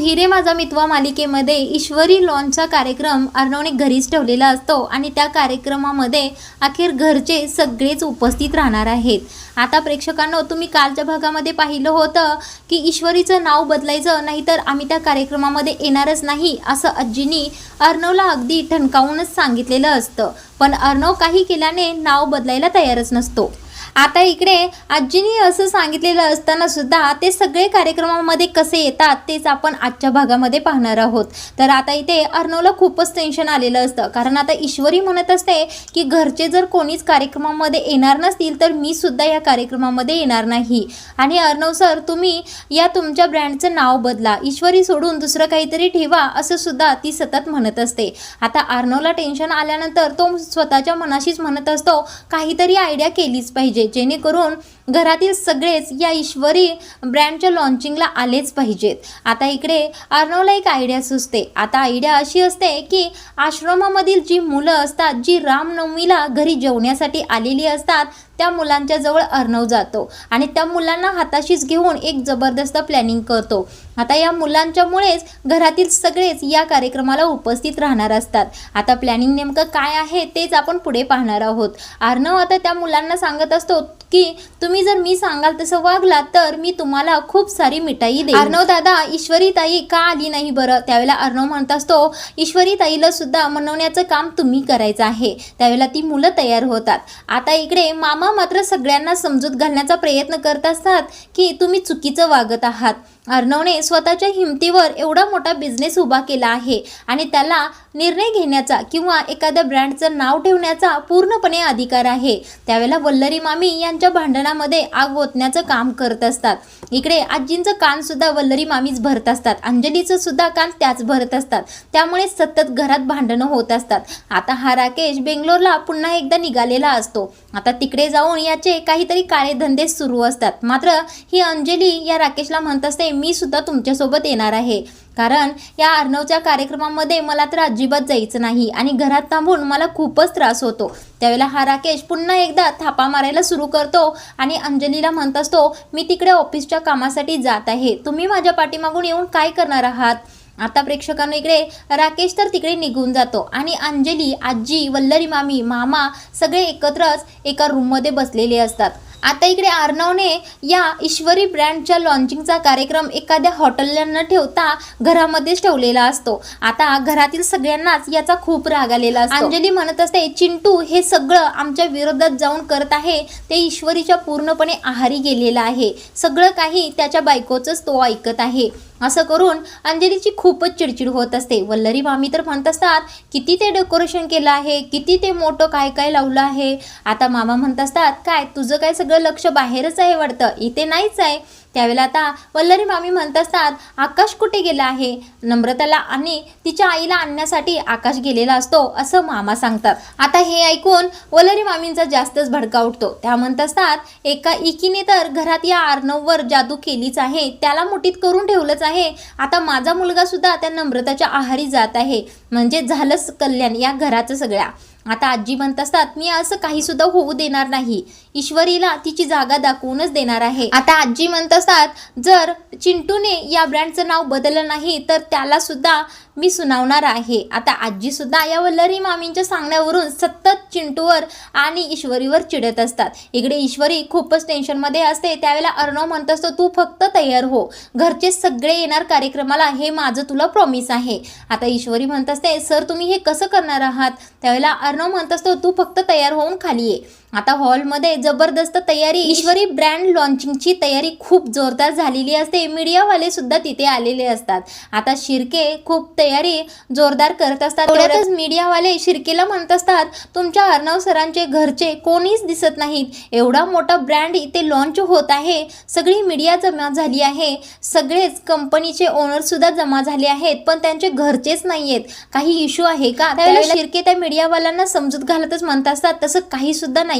हिरे माझा मितवा मालिकेमध्ये ईश्वरी लॉन्चचा कार्यक्रम अर्णवने घरीच ठेवलेला असतो आणि त्या कार्यक्रमामध्ये अखेर घरचे सगळेच उपस्थित राहणार आहेत। आता प्रेक्षकांनो, तुम्ही कालच्या भागामध्ये पाहिलं होतं की ईश्वरीचं नाव बदलायचं नाहीतर आम्ही त्या कार्यक्रमामध्ये येणारच नाही असं आजीनी अर्णवला अगदी ठणकावूनच सांगितलेलं असतं, पण अर्णव काही केल्याने नाव बदलायला तयारच नसतो। आता इकडे आजीनी असं सांगितलेलं असताना सुद्धा ते सगळे कार्यक्रमामध्ये कसे येतात तेच आपण आजच्या भागामध्ये पाहणार आहोत। तर आता इथे अर्णवला खूपच टेन्शन आलेलं असतं, कारण आता ईश्वरी म्हणत असते की घरचे जर कोणीच कार्यक्रमामध्ये येणार नसतील तर मी सुद्धा या कार्यक्रमामध्ये येणार नाही आणि अर्णव सर, तुम्ही या तुमच्या ब्रँडचं नाव बदला, ईश्वरी सोडून दुसरं काहीतरी ठेवा असं सुद्धा ती सतत म्हणत असते। आता अर्णवला टेन्शन आल्यानंतर तो स्वतःच्या मनाशीच म्हणत असतो काहीतरी आयडिया केलीच पाहिजे जेणेकरून घरातील सगळेच या ईश्वरी ब्रँडच्या लॉन्चिंगला आलेच पाहिजेत। आता इकडे अर्णवला एक आयडिया सुचते। आता आयडिया अशी असते की आश्रमामधील जी मुलं असतात, जी रामनवमीला घरी जेवण्यासाठी आलेली असतात, त्या मुलांच्या जवळ अर्णव जातो आणि त्या मुलांना हाताशीच घेऊन एक जबरदस्त प्लॅनिंग करतो। आता या मुलांच्यामुळेच घरातील सगळेच या कार्यक्रमाला उपस्थित राहणार असतात। आता प्लॅनिंग नेमकं काय आहे तेच आपण पुढे पाहणार आहोत। अर्णव आता त्या मुलांना सांगत असतो की तुम्ही जर मी सांगाल तसं वागलात तर मी तुम्हाला खूप सारी मिठाई देईन। अर्णव दादा, ईश्वरी ताई का आली नाही बरं? त्यावेळेला अर्णव म्हणत असतो ईश्वरी ताईला सुद्धा मनवण्याचं काम तुम्ही करायचं आहे। त्यावेळेला ती मुलं तयार होतात। आता इकडे मामा मात्र सगळ्यांना समजूत घालण्याचा प्रयत्न करत असतात की तुम्ही चुकीचं वागत आहात। अर्णवने स्वतःच्या हिमतीवर एवढा मोठा बिझनेस उभा केला आहे आणि त्याला निर्णय घेण्याचा किंवा एखाद्या ब्रँडचं नाव ठेवण्याचा पूर्णपणे अधिकार आहे। त्यावेळेला वल्लरी मामी यांच्या भांडणामध्ये आग ओतण्याचं काम करत असतात। इकडे आजींचं कान सुद्धा वल्लरी मामीच भरत असतात, अंजलीचं सुद्धा कान त्याच भरत असतात, त्यामुळे सतत घरात भांडणं होत असतात। आता हा राकेश बेंगलोरला पुन्हा एकदा निघालेला असतो। आता तिकडे जाऊन याचे काहीतरी काळे धंदे सुरू असतात। मात्र ही अंजली या राकेशला म्हणत असते मी सुद्धा तुमच्यासोबत येणार आहे, कारण या अर्णवच्या कार्यक्रमामध्ये मला तर अजिबात जायचं नाही आणि घरात थांबून मला खूपच त्रास होतो। त्यावेळेला हा राकेश पुन्हा एकदा थापा मारायला सुरू करतो आणि अंजलीला म्हणत असतो मी तिकडे ऑफिसच्या कामासाठी जात आहे, तुम्ही माझ्या पाठीमागून येऊन काय करणार आहात? आता प्रेक्षकांना इकडे राकेश तर तिकडे निघून जातो आणि अंजली, आजी, वल्लरी मामी, मामा सगळे एकत्रच एका रूममध्ये बसलेले असतात। आता इकडे अर्णवने या ईश्वरी ब्रँडच्या लॉन्चिंगचा कार्यक्रम एखाद्या हॉटेलला न ठेवता घरामध्येच ठेवलेला असतो। आता घरातील सगळ्यांनाच याचा खूप राग आलेला असतो। अंजली म्हणत असते चिंटू हे सगळं आमच्या विरोधात जाऊन करत आहे, ते ईश्वरीच्या पूर्णपणे आहारी गेलेला आहे, सगळं काही त्याच्या बायकोचंच तो ऐकत आहे असं करून अंजलीची खूपच चिडचिड होत असते। वल्लरी मामी तर म्हणत असतात किती ते डेकोरेशन केलं आहे, किती ते मोठं काय काय लावलं आहे। आता मामा म्हणत असतात काय तुझं काय सगळं लक्ष बाहेरच आहे वाटतं, इथे नाहीच आहे। त्यावेळेला आता वल्लरी मामी म्हणत असतात आकाश कुठे गेला आहे? नम्रताला आणि तिच्या आईला आणण्यासाठी आकाश गेलेला असतो असं मामा सांगतात। आता हे ऐकून वल्लरी मामींचा जास्तच भडका उठतो। त्या म्हणत असतात एका इकीने तर घरात या अर्णववर जादू केलीच आहे, त्याला मुठीत करून ठेवलंच आहे, आता माझा मुलगा सुद्धा त्या नम्रताच्या आहारी जात आहे, म्हणजे झालंच कल्याण या घराचं सगळ्या। आता आजी म्हणत असतात मी असं काही सुद्धा होऊ देणार नाही, ईश्वरीला तिची जागा दाखवूनच देणार आहे। आता आजी म्हणत असतात जर चिंटूने या ब्रँडचं नाव बदललं नाही तर त्याला सुद्धा मी सुनावणार आहे। आता आजी सुद्धा या वल्लरी मामींच्या सांगण्यावरून सतत चिंटूवर आणि ईश्वरीवर चिडत असतात। इकडे ईश्वरी खूपच टेन्शनमध्ये असते। त्यावेळेला अर्णव म्हणत असतो तू फक्त तयार हो, घरचे सगळे येणार कार्यक्रमाला, हे माझं तुला प्रॉमिस आहे। आता ईश्वरी म्हणत असते सर तुम्ही हे कसं करणार आहात? त्यावेळेला अर्णव म्हणत असतो तू फक्त तयार होऊन खाली ये। आता हॉलमध्ये जबरदस्त तयारी, ईश्वरी ब्रँड लॉन्चिंगची तयारी खूप जोरदार झालेली असते। मीडियावाले सुद्धा तिथे आलेले असतात। आता शिर्के खूप तयारी जोरदार करत असतात। तेवढ्यातच मीडियावाले शिर्केला म्हणत असतात तुमच्या अर्णव सरांचे घरचे कोणीच दिसत नाहीत, एवढा मोठा ब्रँड इथे लॉन्च होत आहे, सगळी मीडिया जमा झाली आहे, सगळेच कंपनीचे ओनर सुद्धा जमा झाले आहेत, पण त्यांचे घरचेच नाहीयेत, काही इश्यू आहे का? त्यावेळेला शिर्के त्या मीडियावाल्यांना समजूत घालतच म्हणत असतात तसं काही सुद्धा नाहीये,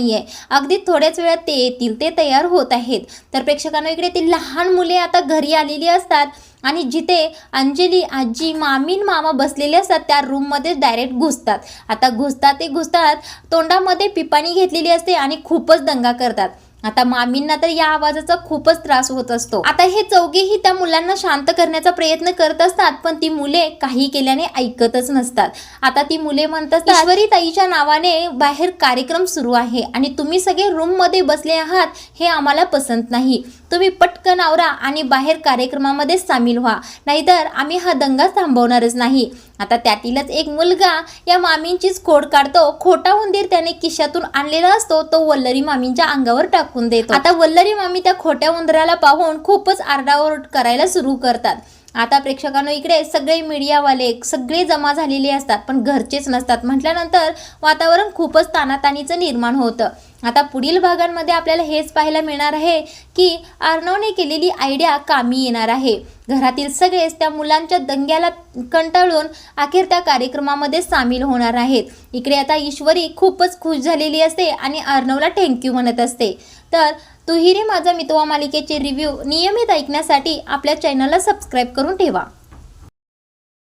अगदी थोड्याच वेळात ते येतील, ते तयार होत आहेत। तर प्रेक्षकांना इकडे ती लहान मुले आता घरी आलेली असतात आणि जिथे अंजली, आजी, मामी, मामा बसलेले असतात त्या रूममध्ये डायरेक्ट घुसतात। आता घुसतात तोंडामध्ये पिपाणी घेतलेली असते आणि खूपच दंगा करतात। आता मामींना तर या आवाजाचा खूपच त्रास होत असतो। आता हे चौघेही त्या मुलांना शांत करण्याचा प्रयत्न करत असतात, पण ती मुले काही केल्याने ऐकतच नसतात। आता ती मुले म्हणतात, ईश्वरी ताईच्या नावाने बाहेर कार्यक्रम सुरू आहे आणि तुम्ही सगळे रूम मध्ये बसले आहात, हे आम्हाला पसंत नाही। तुम्ही पटकन आवरा आणि बाहेर कार्यक्रमामध्ये सामील व्हा, नाहीतर आम्ही हा दंगा थांबवणारच नाही। आता त्यातीलच एक मुलगा या मामींचीच खोड काढतो। खोटा उंदीर त्याने खिशातून आणलेला असतो तो वल्लरी मामींच्या अंगावर टाकून देतो। आता वल्लरी मामी त्या खोट्या उंदराला पाहून खूपच आरडाओरड करायला सुरू करतात। आता प्रेक्षकांनो, इकडे सगळे मीडियावाले सगळे जमा झालेले असतात, पण घरचेच नसतात। म्हटल्यानंतर वातावरण खूपच ताणाताणीचं निर्माण होतं। आता पुढील भागांमध्ये आपल्याला हेच पाहायला मिळणार आहे की अर्णवने केलेली आयडिया कामी येणार आहे। घरातील सगळेच त्या मुलांच्या दंग्याला कंटाळून अखेर त्या कार्यक्रमामध्ये सामील होणार आहेत। इकडे आता ईश्वरी खूपच खुश झालेली असते आणि अर्णवला थँक्यू म्हणत असते। तर तू ही रे माझा मितवा मालिकेचे रिव्ह्यू नियमित ऐकण्यासाठी आपल्या चॅनलला सबस्क्राईब करून ठेवा।